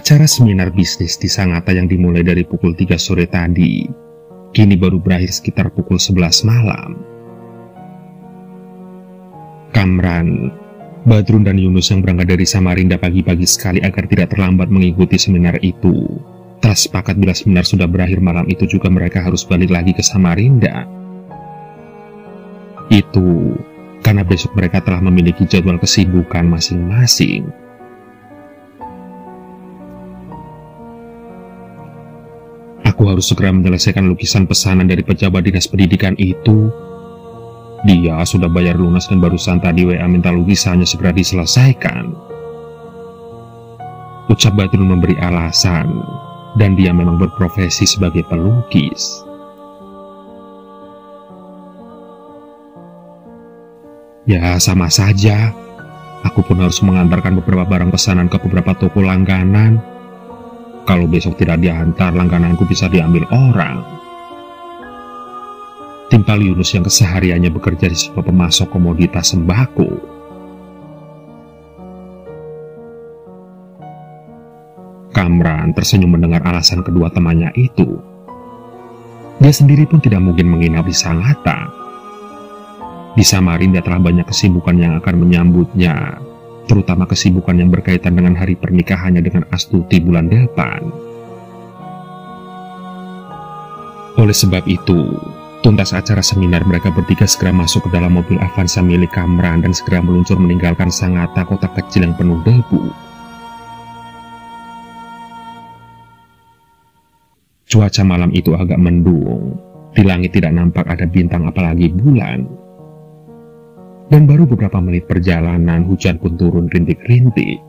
Acara seminar bisnis di Sangatta yang dimulai dari pukul 3 sore tadi, kini baru berakhir sekitar pukul 11 malam. Kamran, Badrun dan Yunus yang berangkat dari Samarinda pagi-pagi sekali agar tidak terlambat mengikuti seminar itu, telah sepakat bila seminar sudah berakhir malam itu juga mereka harus balik lagi ke Samarinda. Itu karena besok mereka telah memiliki jadwal kesibukan masing-masing. Aku harus segera menyelesaikan lukisan pesanan dari pejabat dinas pendidikan itu. Dia sudah bayar lunas dan barusan tadi WA minta lukisannya segera diselesaikan. Ucap Badrun memberi alasan, dan dia memang berprofesi sebagai pelukis. Ya, sama saja. Aku pun harus mengantarkan beberapa barang pesanan ke beberapa toko langganan. Kalau besok tidak diantar, langgananku bisa diambil orang. Timpal Yunus yang kesehariannya bekerja di sebuah pemasok komoditas sembako. Kamran tersenyum mendengar alasan kedua temannya itu. Dia sendiri pun tidak mungkin menginap di Sangatta. Di Samarinda telah banyak kesibukan yang akan menyambutnya, terutama kesibukan yang berkaitan dengan hari pernikahannya dengan Astuti bulan depan. Oleh sebab itu, tuntas acara seminar, mereka bertiga segera masuk ke dalam mobil Avanza milik Kamran dan segera meluncur meninggalkan Sangatta, kota kecil yang penuh debu. Cuaca malam itu agak mendung, di langit tidak nampak ada bintang apalagi bulan. Dan baru beberapa menit perjalanan, hujan pun turun rintik-rintik.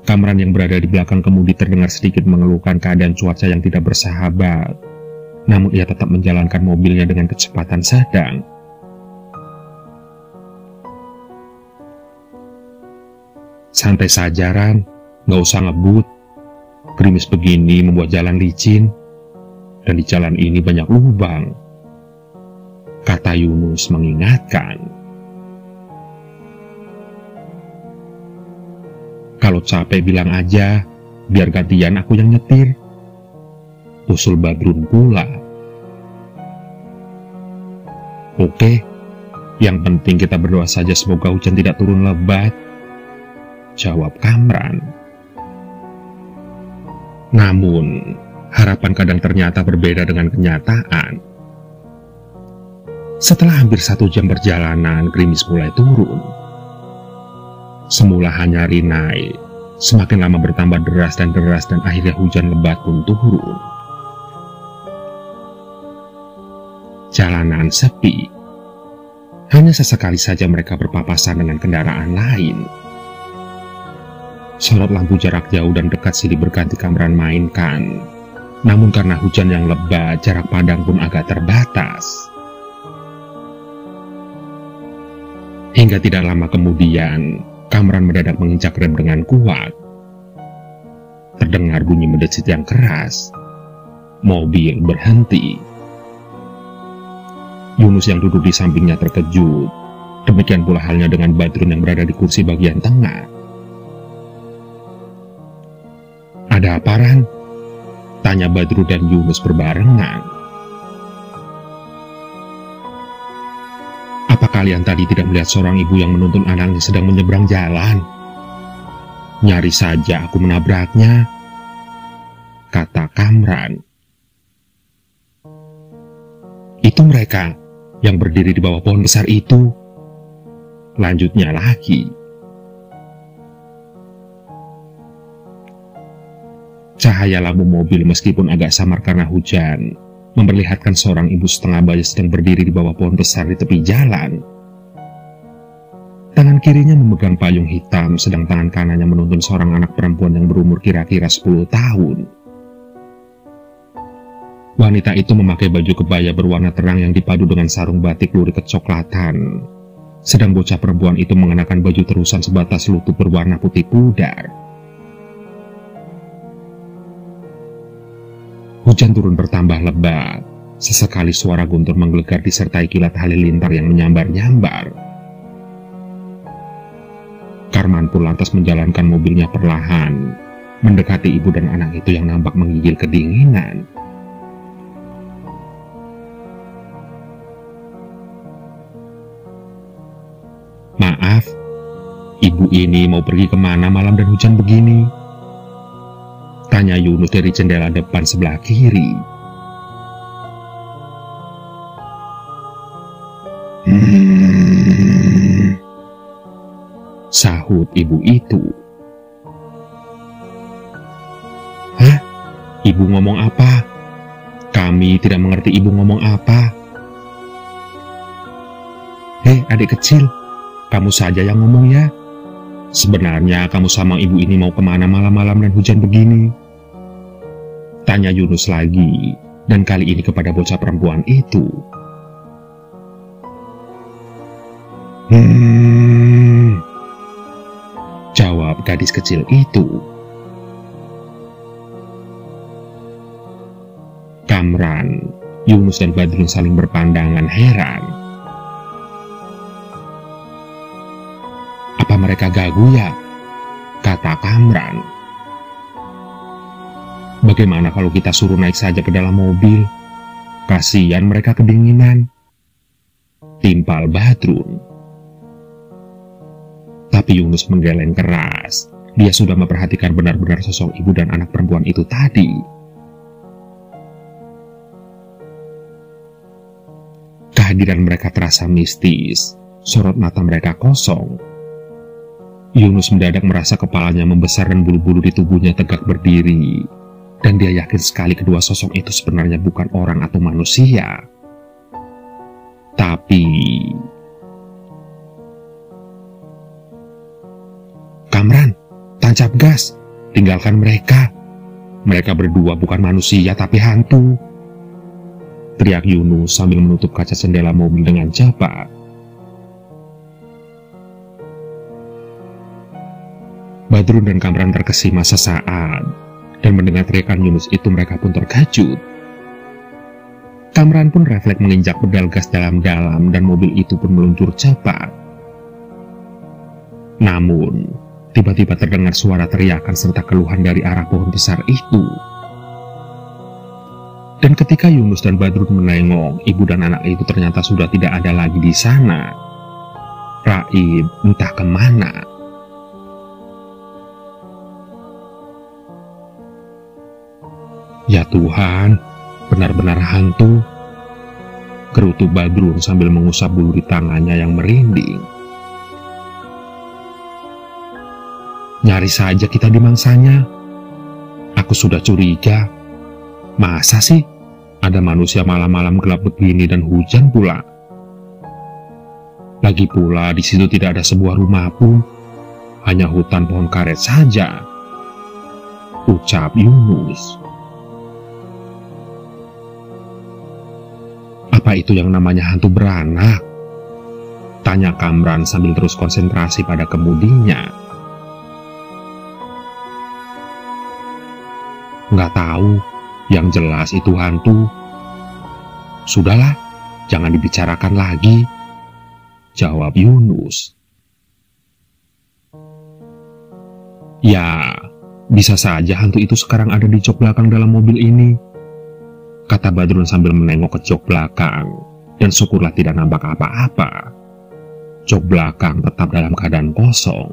Kamran yang berada di belakang kemudi terdengar sedikit mengeluhkan keadaan cuaca yang tidak bersahabat. Namun ia tetap menjalankan mobilnya dengan kecepatan sedang. Santai saja, Ran. Nggak usah ngebut. Gerimis begini membuat jalan licin. Dan di jalan ini banyak lubang, kata Yunus mengingatkan. Kalau capek bilang aja, biar gantian aku yang nyetir, usul Badrun pula. Oke, yang penting kita berdoa saja semoga hujan tidak turun lebat, jawab Kamran. Namun, harapan kadang ternyata berbeda dengan kenyataan. Setelah hampir 1 jam perjalanan, gerimis mulai turun. Semula hanya rinai, semakin lama bertambah deras dan akhirnya hujan lebat pun turun. Jalanan sepi. Hanya sesekali saja mereka berpapasan dengan kendaraan lain. Sorot lampu jarak jauh dan dekat silih berganti Kamran mainkan. Namun karena hujan yang lebat, jarak pandang pun agak terbatas. Hingga tidak lama kemudian, Kamran mendadak menginjak rem dengan kuat. Terdengar bunyi mendesit yang keras. Mobil berhenti. Yunus yang duduk di sampingnya terkejut. Demikian pula halnya dengan Badrun yang berada di kursi bagian tengah. Ada apa, Ran? Tanya Badrun dan Yunus berbarengan. Apa kalian tadi tidak melihat seorang ibu yang menuntun anaknya sedang menyeberang jalan? Nyaris saja aku menabraknya, kata Kamran. Itu mereka yang berdiri di bawah pohon besar itu, lanjutnya lagi. Cahaya lampu mobil meskipun agak samar karena hujan, memperlihatkan seorang ibu setengah baya sedang berdiri di bawah pohon besar di tepi jalan. Tangan kirinya memegang payung hitam, sedang tangan kanannya menuntun seorang anak perempuan yang berumur kira-kira 10 tahun. Wanita itu memakai baju kebaya berwarna terang yang dipadu dengan sarung batik lurik kecoklatan. Sedang bocah perempuan itu mengenakan baju terusan sebatas lutut berwarna putih pudar. Hujan turun bertambah lebat. Sesekali suara guntur menggelegar disertai kilat halilintar yang menyambar-nyambar. Karman pun lantas menjalankan mobilnya perlahan, mendekati ibu dan anak itu yang nampak menggigil kedinginan. "Maaf, ibu ini mau pergi kemana malam dan hujan begini?" tanya Yunus dari jendela depan sebelah kiri. Sahut ibu itu. "Hah? Ibu ngomong apa? Kami tidak mengerti ibu ngomong apa." "Hei adik kecil, kamu saja yang ngomong ya. Sebenarnya kamu sama ibu ini mau kemana malam-malam dan hujan begini?" tanya Yunus lagi, dan kali ini kepada bocah perempuan itu. Jawab gadis kecil itu. Kamran, Yunus dan Badrun saling berpandangan heran. "Apa mereka gagu ya?" kata Kamran. "Bagaimana kalau kita suruh naik saja ke dalam mobil? Kasihan mereka kedinginan," timpal Badrun. Tapi Yunus menggeleng keras. Dia sudah memperhatikan benar-benar sosok ibu dan anak perempuan itu tadi. Kehadiran mereka terasa mistis. Sorot mata mereka kosong. Yunus mendadak merasa kepalanya membesar dan bulu-bulu di tubuhnya tegak berdiri. Dan dia yakin sekali kedua sosok itu sebenarnya bukan orang atau manusia. Tapi... "Kamran, tancap gas, tinggalkan mereka. Mereka berdua bukan manusia tapi hantu," teriak Yunus sambil menutup kaca jendela mobil dengan cepat. Badrun dan Kamran terkesima sesaat, dan mendengar teriakan Yunus itu mereka pun terkejut. Kamran pun refleks menginjak pedal gas dalam-dalam dan mobil itu pun meluncur cepat. Namun, tiba-tiba terdengar suara teriakan serta keluhan dari arah pohon besar itu. Dan ketika Yunus dan Badrun menengok, ibu dan anak itu ternyata sudah tidak ada lagi di sana. Raib entah kemana. "Ya Tuhan, benar-benar hantu," gerutu Badrun sambil mengusap bulu di tangannya yang merinding. "Nyari saja kita di mangsanya. Aku sudah curiga. Masa sih ada manusia malam-malam gelap begini dan hujan pula? Lagi pula di situ tidak ada sebuah rumah pun, hanya hutan pohon karet saja," ucap Yunus. "Apa itu yang namanya hantu beranak?" tanya Kamran sambil terus konsentrasi pada kemudinya. "Nggak tahu, yang jelas itu hantu." "Sudahlah, jangan dibicarakan lagi," jawab Yunus. "Ya, bisa saja hantu itu sekarang ada di jok belakang dalam mobil ini," kata Badrun sambil menengok ke jok belakang, dan syukurlah tidak nampak apa-apa. Jok belakang tetap dalam keadaan kosong.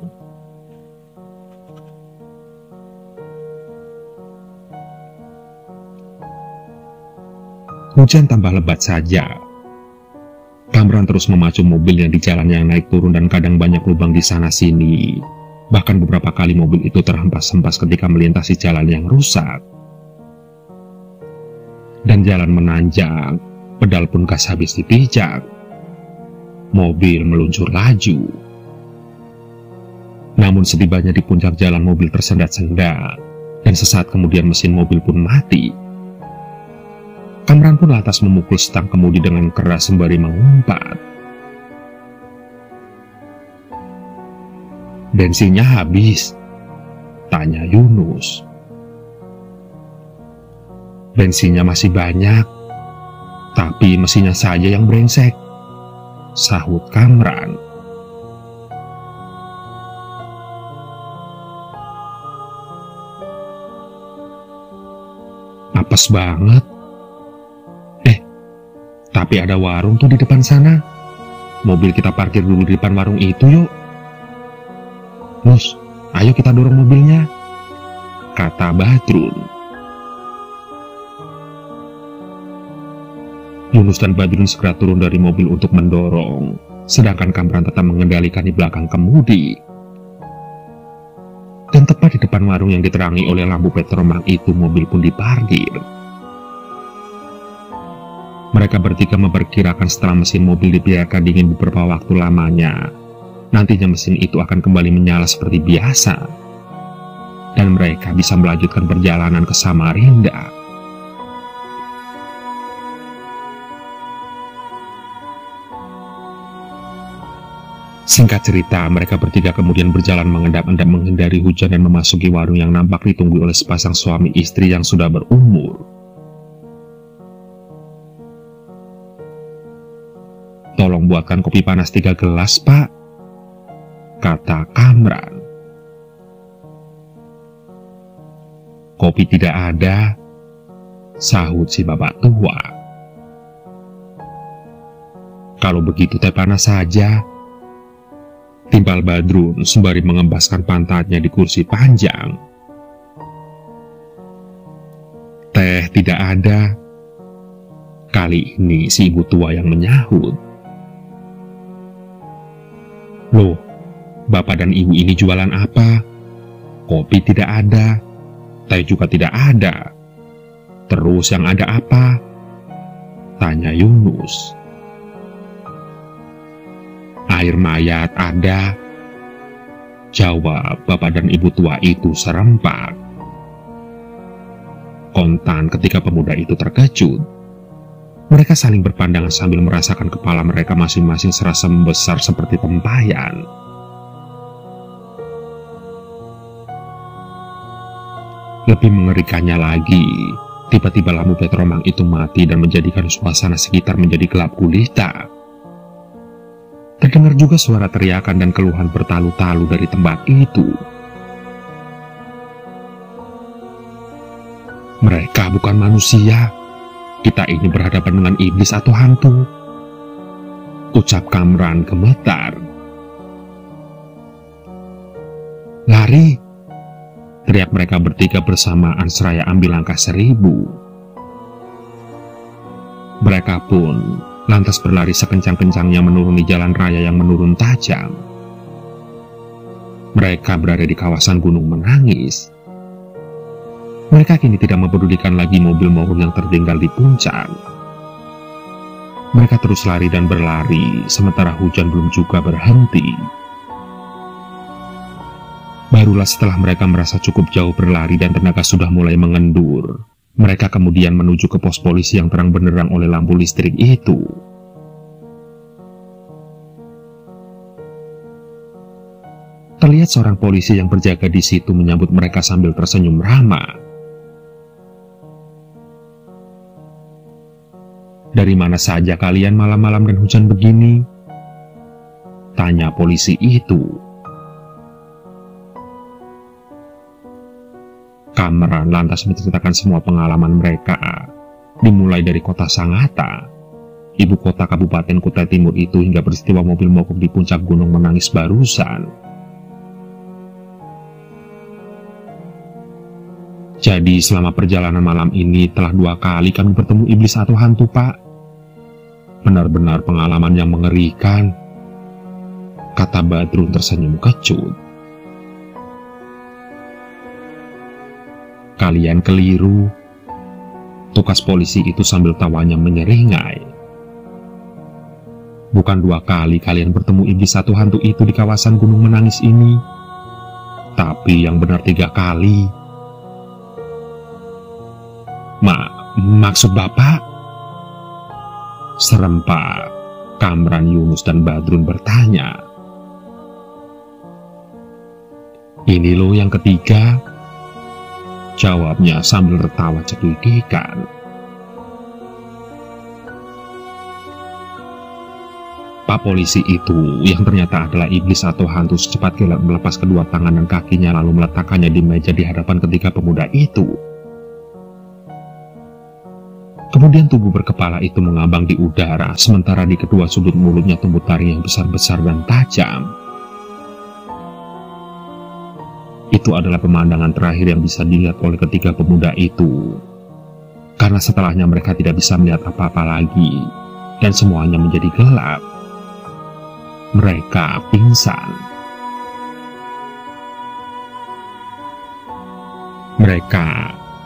Hujan tambah lebat saja. Kamran terus memacu mobilnya di jalan yang naik turun dan kadang banyak lubang di sana-sini. Bahkan beberapa kali mobil itu terhempas-hempas ketika melintasi jalan yang rusak. Dan jalan menanjak, pedal pun gas habis dipijak. Mobil meluncur laju. Namun setibanya di puncak jalan mobil tersendat-sendat, dan sesaat kemudian mesin mobil pun mati. Kamran pun lantas memukul stang kemudi dengan keras sembari mengumpat. "Bensinnya habis?" tanya Yunus. "Bensinnya masih banyak, tapi mesinnya saja yang brengsek," sahut Kamran. apes banget. Tapi ada warung tuh di depan sana. Mobil kita parkir dulu di depan warung itu yuk. Nus, ayo kita dorong mobilnya, kata Badrun. Yunus dan Badrun segera turun dari mobil untuk mendorong, sedangkan Kamran tetap mengendalikan di belakang kemudi. Dan tepat di depan warung yang diterangi oleh lampu petromang itu, mobil pun diparkir. Mereka bertiga memperkirakan setelah mesin mobil dibiarkan dingin beberapa waktu lamanya, nantinya mesin itu akan kembali menyala seperti biasa, dan mereka bisa melanjutkan perjalanan ke Samarinda. Singkat cerita, mereka bertiga kemudian berjalan mengendap-endap menghindari hujan dan memasuki warung yang nampak ditunggu oleh sepasang suami istri yang sudah berumur. "Tolong buatkan kopi panas 3 gelas, Pak," kata Kamran. "Kopi tidak ada," sahut si bapak tua. "Kalau begitu teh panas saja," timpal Badrun sembari mengembaskan pantatnya di kursi panjang. "Teh tidak ada." Kali ini si ibu tua yang menyahut. "Loh, bapak dan ibu ini jualan apa? Kopi tidak ada, teh juga tidak ada. Terus yang ada apa?" tanya Yunus. "Air mayat ada," jawab bapak dan ibu tua itu serempak. Kontan ketika pemuda itu terkejut. Mereka saling berpandangan sambil merasakan kepala mereka masing-masing serasa membesar seperti tempayan. Lebih mengerikannya lagi, tiba-tiba lampu petromang itu mati dan menjadikan suasana sekitar menjadi gelap gulita. Terdengar juga suara teriakan dan keluhan bertalu-talu dari tempat itu. "Mereka bukan manusia. Kita ini berhadapan dengan iblis atau hantu," ucap Kamran gemetar. "Lari!" teriak mereka bertiga bersamaan seraya ambil langkah 1000. Mereka pun lantas berlari sekencang-kencangnya menuruni jalan raya yang menurun tajam. Mereka berada di kawasan Gunung Menangis. Mereka kini tidak mempedulikan lagi mobil maupun yang tertinggal di puncak. Mereka terus lari dan berlari, sementara hujan belum juga berhenti. Barulah setelah mereka merasa cukup jauh berlari dan tenaga sudah mulai mengendur, mereka kemudian menuju ke pos polisi yang terang benderang oleh lampu listrik itu. Terlihat seorang polisi yang berjaga di situ menyambut mereka sambil tersenyum ramah. "Dari mana saja kalian malam-malam dan hujan begini?" tanya polisi itu. Kamran lantas menceritakan semua pengalaman mereka, dimulai dari kota Sangatta, ibu kota Kabupaten Kutai Timur itu, hingga peristiwa mobil mogok di puncak Gunung Menangis barusan. "Jadi selama perjalanan malam ini telah 2 kali kami bertemu iblis atau hantu, Pak. Benar-benar pengalaman yang mengerikan," kata Badrun tersenyum kecut. "Kalian keliru," tukas polisi itu sambil tawanya menyeringai. "Bukan 2 kali kalian bertemu iblis atau hantu itu di kawasan Gunung Menangis ini, tapi yang benar 3 kali. Maksud Bapak?" serempak Kamran, Yunus, dan Badrun bertanya. "Ini loh yang ketiga," jawabnya sambil tertawa cekikikan. Pak polisi itu, yang ternyata adalah iblis atau hantu, secepat kilat melepas kedua tangan dan kakinya lalu meletakkannya di meja di hadapan ketiga pemuda itu. Kemudian tubuh berkepala itu mengambang di udara, sementara di kedua sudut mulutnya tumbuh taring yang besar-besar dan tajam. Itu adalah pemandangan terakhir yang bisa dilihat oleh ketiga pemuda itu. Karena setelahnya mereka tidak bisa melihat apa-apa lagi, dan semuanya menjadi gelap. Mereka pingsan. Mereka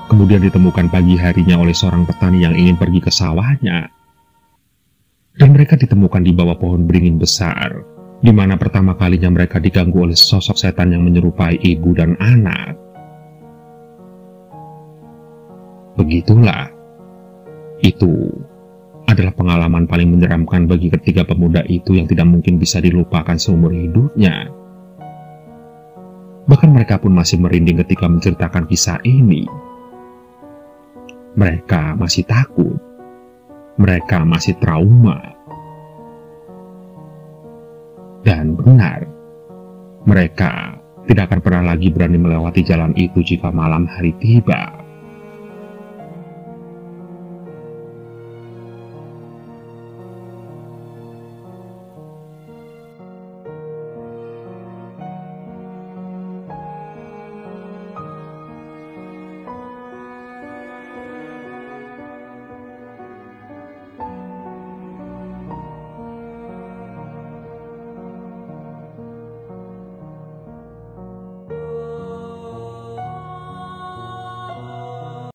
kemudian ditemukan pagi harinya oleh seorang petani yang ingin pergi ke sawahnya. Dan mereka ditemukan di bawah pohon beringin besar, di mana pertama kalinya mereka diganggu oleh sosok setan yang menyerupai ibu dan anak. Begitulah. Itu adalah pengalaman paling menyeramkan bagi ketiga pemuda itu yang tidak mungkin bisa dilupakan seumur hidupnya. Bahkan mereka pun masih merinding ketika menceritakan kisah ini. Mereka masih takut. Mereka masih trauma. Dan benar, mereka tidak akan pernah lagi berani melewati jalan itu jika malam hari tiba.